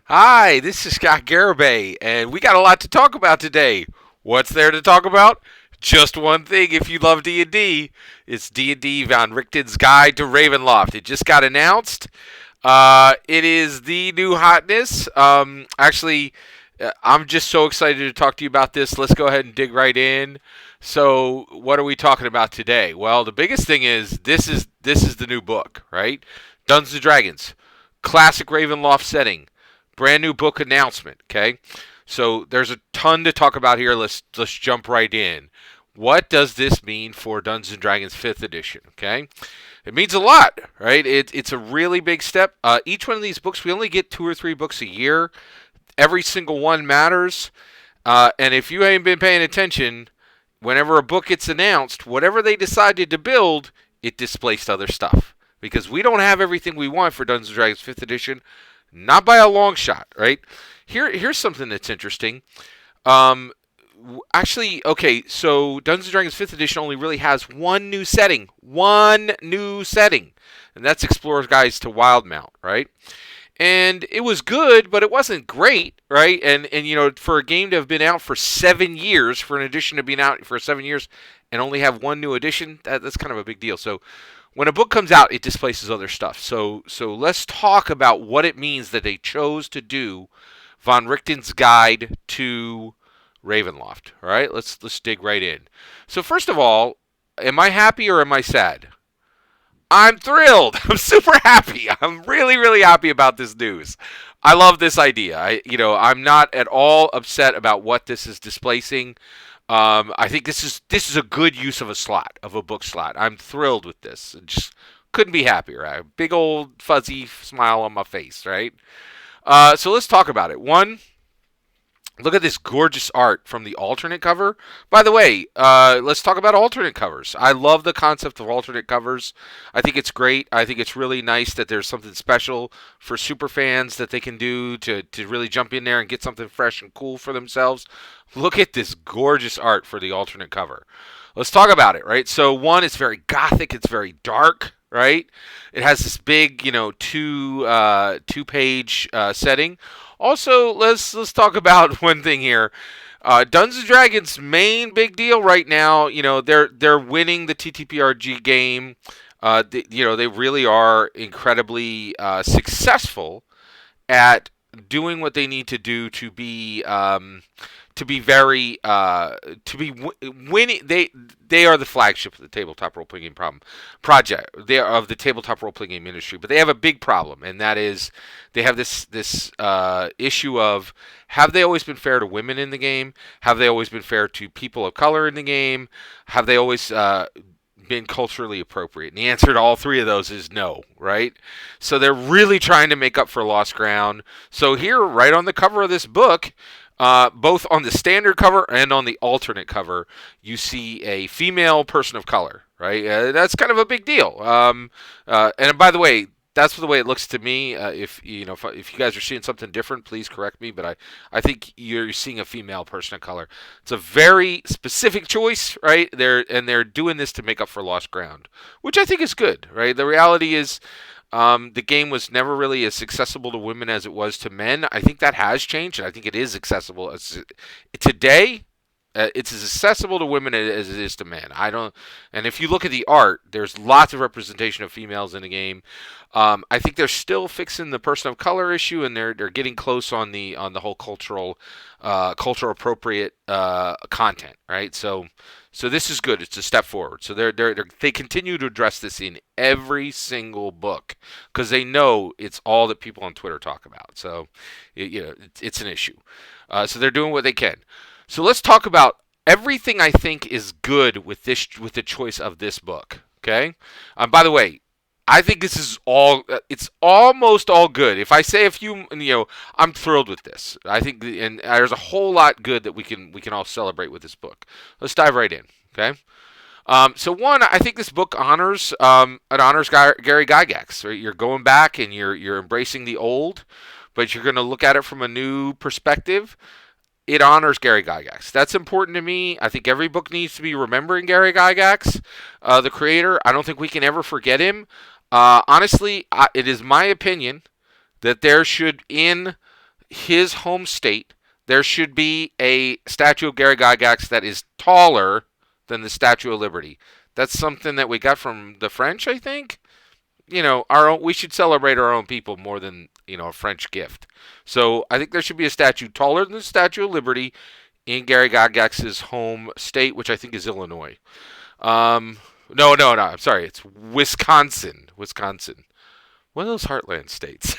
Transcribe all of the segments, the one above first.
Hi, this is Scott Garibay, and we got a lot to talk about today. What's there to talk about? Just one thing if you love D&D. It's D&D Von Richtens Guide to Ravenloft. It just got announced. It is the new hotness. I'm just so excited to talk to you about this. Let's go ahead and dig right in. So, what are we talking about today? Well, the biggest thing is this is the new book, right? Dungeons and Dragons, classic Ravenloft setting, brand new book announcement. Okay, so there's a ton to talk about here. Let's jump right in. What does this mean for Dungeons and Dragons 5th edition? Okay, it means a lot, right? It's a really big step. Each one of these books, we only get 2 or 3 books a year. Every single one matters. And if you ain't been paying attention, whenever a book gets announced, whatever they decided to build, it displaced other stuff. Because we don't have everything we want for Dungeons and Dragons 5th edition, not by a long shot, right? Here's something that's interesting. Um, okay, so Dungeons and Dragons 5th edition only really has one new setting, and that's Explorer's Guides to Wildmount, right? And it was good, but it wasn't great, right? And for a game to have been out for 7 years, for an edition to be out for 7 years, and only have one new edition, that's kind of a big deal. So when a book comes out, it displaces other stuff. So let's talk about what it means that they chose to do Von Richten's Guide to Ravenloft. All right, let's dig right in. So first of all, am I happy or am I sad? I'm thrilled. I'm super happy. I'm really, really happy about this news. I love this idea. I'm not at all upset about what this is displacing. I think this is a good use of a slot, of a book slot. I'm thrilled with this. Just couldn't be happier. Right? Big old fuzzy smile on my face, right? So let's talk about it. One, look at this gorgeous art from the alternate cover. By the way, let's talk about alternate covers. I love the concept of alternate covers. I think it's great. I think it's really nice that there's something special for super fans that they can do to really jump in there and get something fresh and cool for themselves. Look at this gorgeous art for the alternate cover. Let's talk about it, right? So one, it's very gothic. It's very dark, right? It has this big, two page setting. Also, let's talk about one thing here. Dungeons and Dragons' main big deal right now, they're winning the TTRPG game. They really are incredibly successful at doing what they need to do to be very to be winning. They are the flagship of the tabletop role playing game project. They are of the tabletop role playing game industry, but they have a big problem, and that is they have this issue of, have they always been fair to women in the game? Have they always been fair to people of color in the game? Have they always been culturally appropriate? And the answer to all three of those is no, right? So they're really trying to make up for lost ground. So here, right on the cover of this book, both on the standard cover and on the alternate cover, you see a female person of color, right? That's kind of a big deal. And by the way, that's the way it looks to me. If you guys are seeing something different, please correct me. But I think you're seeing a female person of color. It's a very specific choice, right? They're doing this to make up for lost ground, which I think is good, right? The reality is, the game was never really as accessible to women as it was to men. I think that has changed, and I think it is accessible today. It's as accessible to women as it is to men. I don't, and if you look at the art, there's lots of representation of females in the game. I think they're still fixing the person of color issue, and they're getting close on the whole cultural appropriate content, right? So this is good. It's a step forward. So they continue to address this in every single book because they know it's all that people on Twitter talk about. So it's an issue. So they're doing what they can. So let's talk about everything I think is good with the choice of this book. Okay. By the way, I think this is all. It's almost all good. If I say a few, I'm thrilled with this. I think, and there's a whole lot good that we can all celebrate with this book. Let's dive right in. Okay. So one, I think this book honors Gary Gygax. Right? You're going back and you're embracing the old, but you're going to look at it from a new perspective. It honors Gary Gygax. That's important to me. I think every book needs to be remembering Gary Gygax, the creator. I don't think we can ever forget him. Honestly, it is my opinion that there should, in his home state, there should be a statue of Gary Gygax that is taller than the Statue of Liberty. That's something that we got from the French, I think. Our own, we should celebrate our own people more than a French gift. So I think there should be a statue taller than the Statue of Liberty in Gary Gygax's home state, which I think is Illinois. No, no, no. I'm sorry. It's Wisconsin. Wisconsin. One of those heartland states.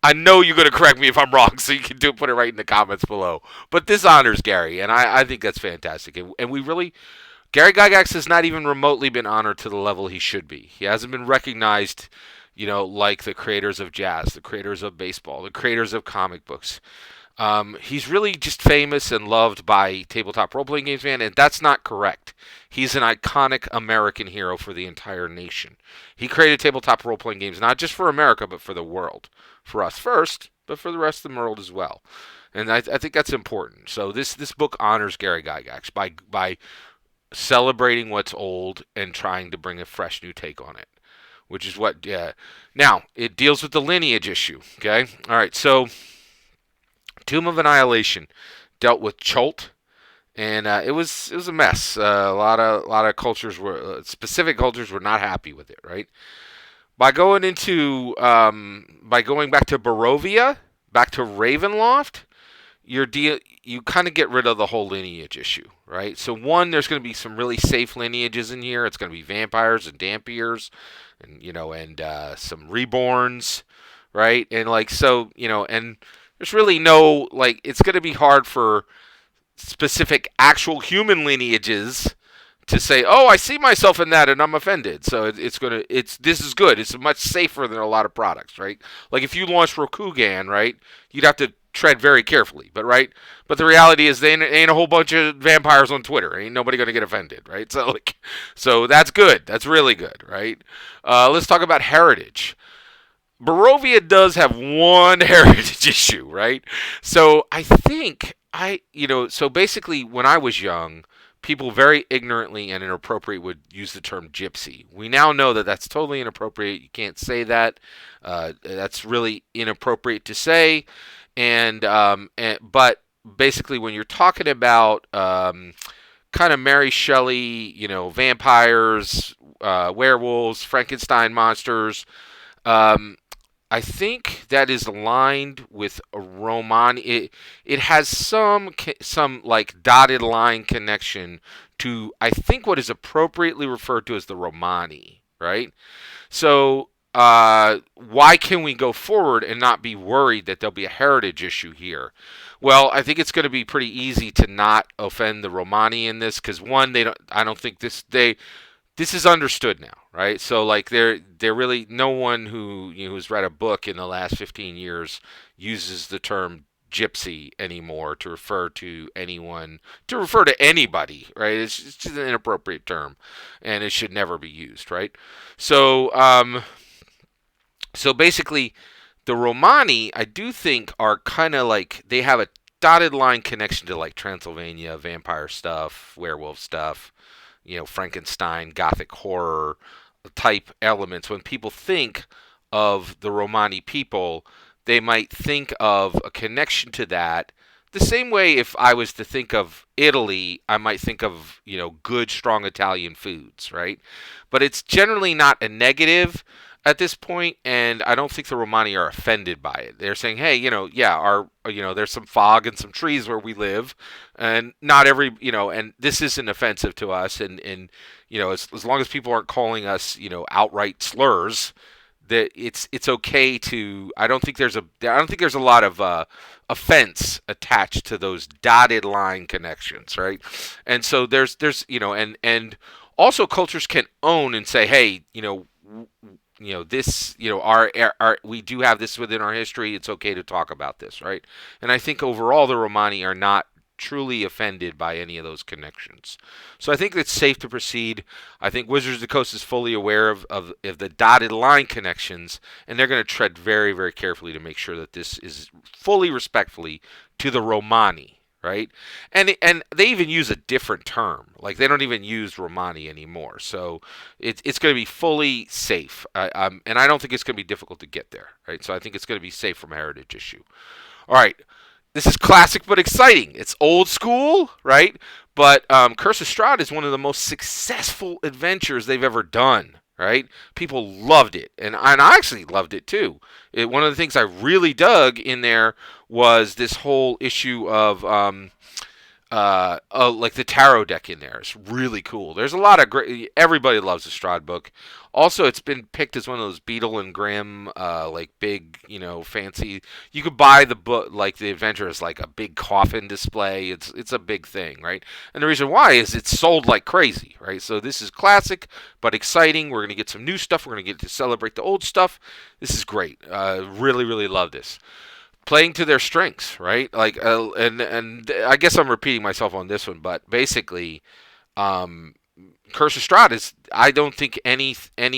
I know you're going to correct me if I'm wrong, so you can put it right in the comments below. But this honors Gary, and I think that's fantastic. And we really, Gary Gygax has not even remotely been honored to the level he should be. He hasn't been recognized, like the creators of jazz, the creators of baseball, the creators of comic books. He's really just famous and loved by tabletop role-playing games, man, and that's not correct. He's an iconic American hero for the entire nation. He created tabletop role-playing games not just for America, but for the world. For us first, but for the rest of the world as well. And I think that's important. So this book honors Gary Gygax by celebrating what's old and trying to bring a fresh new take on it, which is what. Now it deals with the lineage issue. Okay, all right. So Tomb of Annihilation dealt with Chult, and it was a mess. A lot of cultures specific cultures were not happy with it. Right. By going back to Barovia, back to Ravenloft, you kind of get rid of the whole lineage issue, right? So one, there's going to be some really safe lineages in here. It's going to be vampires and dampiers, and some reborns, right? And and there's really no it's going to be hard for specific actual human lineages to say, oh, I see myself in that and I'm offended. So this is good. It's much safer than a lot of products, right? Like if you launched Rokugan, right, you'd have to tread very carefully, but the reality is there ain't a whole bunch of vampires on Twitter. Ain't nobody going to get offended, right? So that's good. That's really good, right? Let's talk about heritage. Barovia does have one heritage issue, right? So I think so basically when I was young, people very ignorantly and inappropriate would use the term gypsy. We now know that that's totally inappropriate. You can't say that. That's really inappropriate to say. But basically, when you're talking about kind of Mary Shelley, vampires, werewolves, Frankenstein monsters, I think that is aligned with a Romani. It has some dotted line connection to, I think, what is appropriately referred to as the Romani, right? So why can we go forward and not be worried that there'll be a heritage issue here? Well, I think it's going to be pretty easy to not offend the Romani in this because one, I don't think this is understood now, right? So they're really no one who's read a book in the last 15 years uses the term gypsy anymore to refer to anybody, right? It's just an inappropriate term, and it should never be used, right? So basically, the Romani I do think are kind of they have a dotted line connection to Transylvania, vampire stuff, werewolf stuff. Frankenstein, gothic horror type elements. When people think of the Romani people, they might think of a connection to that. The same way if I was to think of Italy, I might think of, good, strong Italian foods, right? But it's generally not a negative at this point, and I don't think the Romani are offended by it. They're saying, hey, there's some fog and some trees where we live, and not every, and this isn't offensive to us, and as long as people aren't calling us, outright slurs, that it's okay to. I don't think there's a lot of offense attached to those dotted line connections, right? And so there's and also cultures can own and say, hey, this, our we do have this within our history. It's okay to talk about this, right? And I think overall the Romani are not truly offended by any of those connections. So I think it's safe to proceed. I think Wizards of the Coast is fully aware of the dotted line connections, and they're going to tread very, very carefully to make sure that this is fully respectfully to the Romani, right? And they even use a different term. Like they don't even use Romani anymore. So it's going to be fully safe. And I don't think it's going to be difficult to get there, right? So I think it's going to be safe from a heritage issue. All right. This is classic but exciting. It's old school, right? But Curse of Strahd is one of the most successful adventures they've ever done, right? People loved it, and I actually loved it too. One of the things I really dug in there was this whole issue of like the tarot deck in there. It's really cool. There's a lot of great. Everybody loves the Strahd book. Also, it's been picked as one of those Beetle and Grimm, like big, fancy. You could buy the book, like the adventure, as like a big coffin display. It's a big thing, right? And the reason why is it's sold like crazy, right? So this is classic but exciting. We're gonna get some new stuff. We're gonna get to celebrate the old stuff. This is great. Really, really love this. Playing to their strengths, right? Like, and I guess I'm repeating myself on this one, but basically, Curse of Strahd is. I don't think any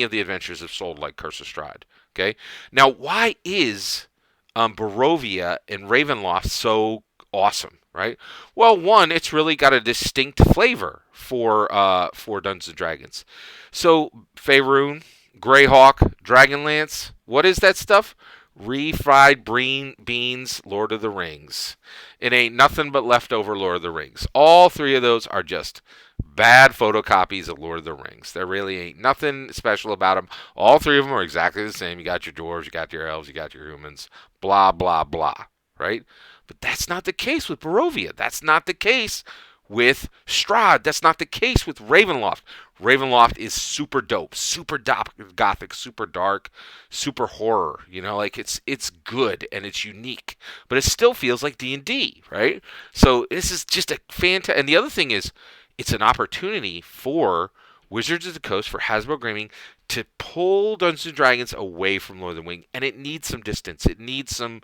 of the adventures have sold like Curse of Strahd. Okay, now why is Barovia and Ravenloft so awesome, right? Well, one, it's really got a distinct flavor for Dungeons and Dragons. So Faerun, Greyhawk, Dragonlance, what is that stuff? Refried green beans, Lord of the Rings. It ain't nothing but leftover Lord of the Rings. All three of those are just bad photocopies of Lord of the Rings. There really ain't nothing special about them. All three of them are exactly the same. You got your dwarves, you got your elves, you got your humans, blah, blah, blah, right? But that's not the case with Barovia. That's not the case with Strahd. That's not the case with Ravenloft. Ravenloft is super dope, super gothic, super dark, super horror. Like it's good and it's unique, but it still feels like D&D, right? So this is just a fantastic. And the other thing is, it's an opportunity for Wizards of the Coast, for Hasbro Gaming, to pull Dungeons and Dragons away from Lord of the Ring, and it needs some distance. It needs some.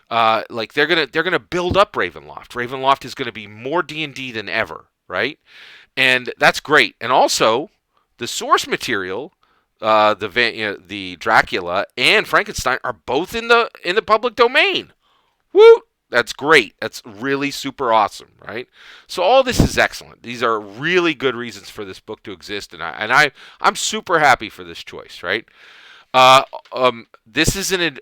Like they're gonna build up Ravenloft. Ravenloft is gonna be more D&D than ever, right? And that's great. And also, the source material, the Dracula and Frankenstein are both in the public domain. Woo! That's great. That's really super awesome, right? So all this is excellent. These are really good reasons for this book to exist, and I'm super happy for this choice, right? This is an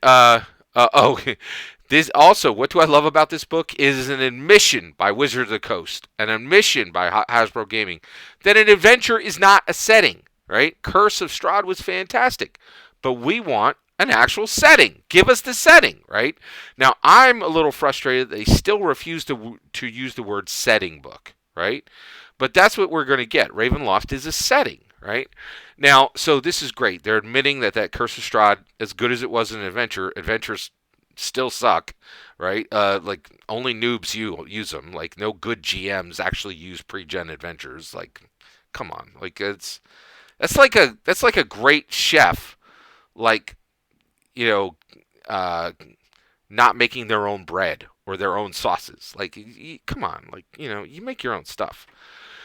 This also, what do I love about this book is an admission by Wizards of the Coast, an admission by Hasbro Gaming, that an adventure is not a setting, right? Curse of Strahd was fantastic, but we want an actual setting. Give us the setting, right? Now, I'm a little frustrated that they still refuse to use the word setting book, right? But that's what we're going to get. Ravenloft is a setting, right? Now, so this is great. They're admitting that Curse of Strahd, as good as it was an adventures still suck, right? Like only noobs use them. Like no good GMs actually use pre-gen adventures. Like, come on, like that's like a great chef, like not making their own bread or their own sauces. Like, come on, like you make your own stuff.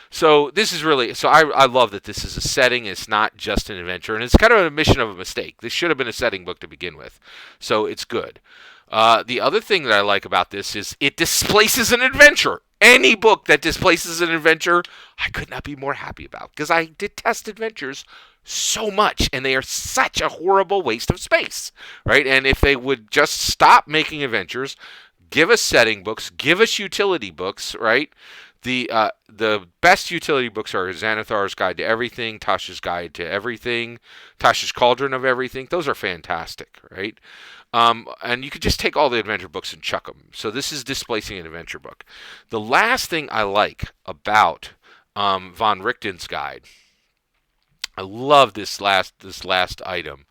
So this is really, so I love that this is a setting. It's not just an adventure, and it's kind of an admission of a mistake. This should have been a setting book to begin with, so it's good. The other thing that I like about this is it displaces an adventure. Any book that displaces an adventure, I could not be more happy about, because I detest adventures so much, and they are such a horrible waste of space, right? And if they would just stop making adventures, give us setting books, give us utility books, right? The best utility books are Xanathar's Guide to Everything, Tasha's Guide to Everything, Tasha's Cauldron of Everything. Those are fantastic, right? And you could just take all the adventure books and chuck them. So this is displacing an adventure book. The last thing I like about von Richtens' guide, I love this last item,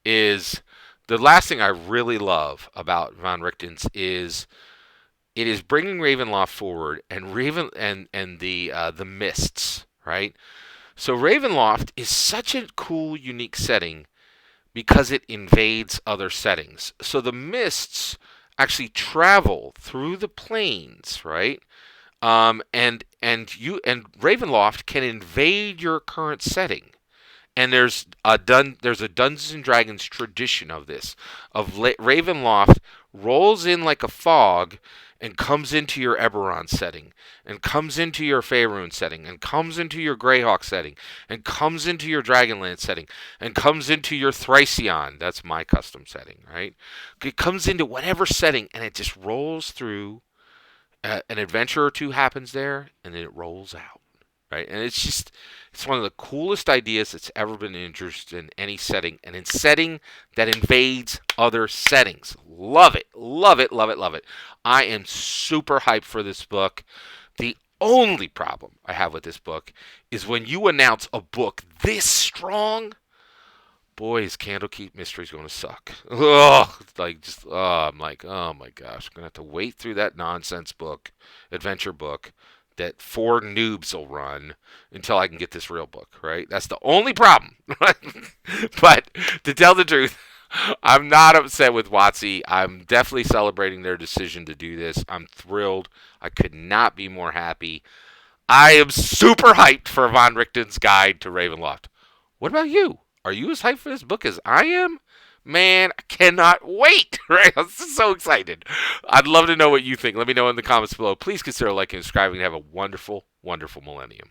is the last thing I really love about von Richtens is it is bringing Ravenloft forward and the mists, right? So Ravenloft is such a cool, unique setting because it invades other settings. So the mists actually travel through the planes, right? And Ravenloft can invade your current setting And there's a Dungeons and Dragons tradition of this, of Ravenloft rolls in like a fog and comes into your Eberron setting, and comes into your Faerun setting, and comes into your Greyhawk setting, and comes into your Dragonlance setting, and comes into your Thracion. That's my custom setting, right? It comes into whatever setting, and it just rolls through. An adventure or two happens there, and then it rolls out, right? And it's one of the coolest ideas that's ever been introduced in any setting, and in setting that invades other settings. Love it, love it, love it, love it. I am super hyped for this book. The only problem I have with this book is when you announce a book this strong, boy, is Candlekeep Mysteries going to suck. Oh, I'm like, oh my gosh, I'm gonna have to wait through that nonsense book, adventure book, that 4 noobs will run until I can get this real book. Right? That's the only problem. But to tell the truth, I'm not upset with WotC. I'm definitely celebrating their decision to do this. I'm thrilled. I could not be more happy. I am super hyped for Von Richten's Guide to Ravenloft. What about you? Are you as hyped for this book as I am? Man, I cannot wait. Right? I'm so excited. I'd love to know what you think. Let me know in the comments below. Please consider liking and subscribing, and have a wonderful, wonderful millennium.